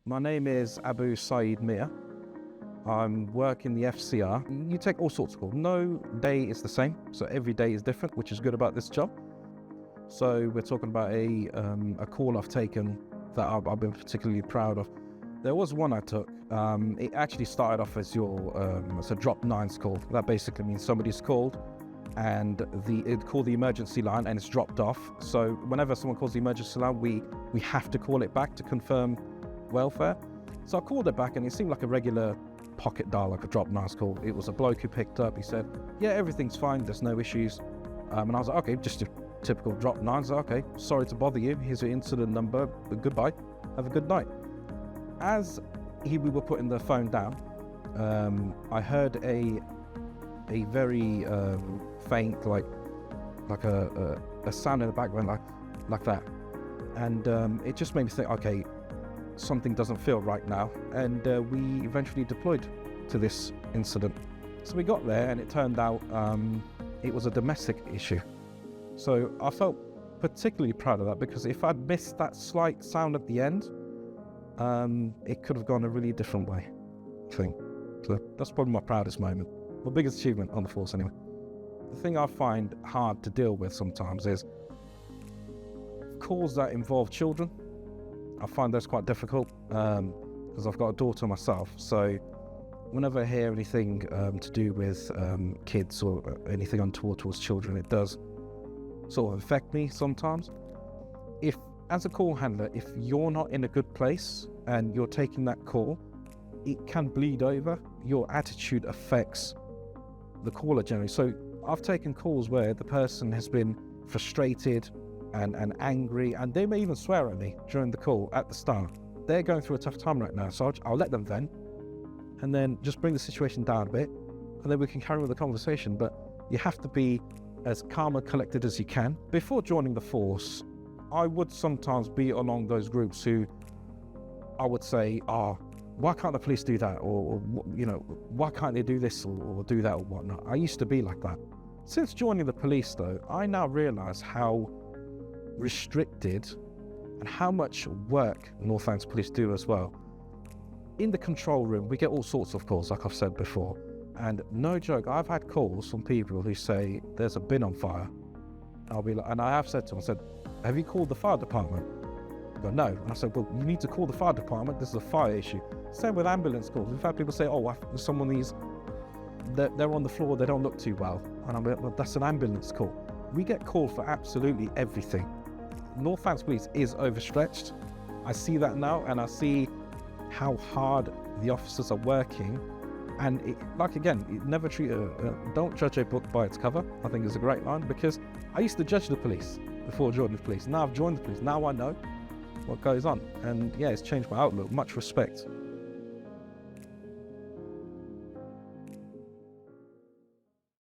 My name is Abu Saeed Miah. I'm working the FCR. You take all sorts of calls. No day is the same, so every day is different, which is good about this job. So we're talking about a call I've taken that I've been particularly proud of. There was one I took. It actually started off as it's a drop nines call. That basically means somebody's called and it called the emergency line and it's dropped off. So whenever someone calls the emergency line, we have to call it back to confirm welfare. So I called it back and it seemed like a regular pocket dial, like a drop nines call. It was a bloke who picked up. He said, yeah, everything's fine, there's no issues. And I was like, okay, just a typical drop nines. Okay, sorry to bother you, here's your incident number, but goodbye, have a good night. As we were putting the phone down, I heard a very faint, like a sound in the background, like that, and it just made me think, okay, something doesn't feel right now, and we eventually deployed to this incident. So we got there, and it turned out it was a domestic issue. So I felt particularly proud of that, because if I'd missed that slight sound at the end, it could have gone a really different way, I think. So that's probably my proudest moment, my biggest achievement on the force anyway. The thing I find hard to deal with sometimes is calls that involve children. I find those quite difficult because I've got a daughter myself. So whenever I hear anything to do with kids or anything untoward towards children, it does sort of affect me sometimes. If, as a call handler, if you're not in a good place and you're taking that call, it can bleed over. Your attitude affects the caller generally. So I've taken calls where the person has been frustrated and angry, and they may even swear at me during the call at the start. They're going through a tough time right now, so I'll let them vent and then just bring the situation down a bit, and then we can carry on with the conversation. But you have to be as calm and collected as you can. Before joining the force, I would sometimes be along those groups who I would say, why can't the police do that? Or why can't they do this or do that or whatnot? I used to be like that. Since joining the police though, I now realize how restricted and how much work Northants police do as well. In the control room, we get all sorts of calls, like I've said before. And no joke, I've had calls from people who say, there's a bin on fire. I'll be like, and I have said to them, I said, have you called the fire department? They go, no. And I said, well, you need to call the fire department. This is a fire issue. Same with ambulance calls. In fact, people say, someone needs, they're on the floor, they don't look too well. And I'm like, well, that's an ambulance call. We get called for absolutely everything. Northants police is overstretched. I see that now, and I see how hard the officers are working. And never don't judge a book by its cover. I think it's a great line, because I used to judge the police before joining the police. Now I've joined the police. Now I know what goes on. And yeah, it's changed my outlook. Much respect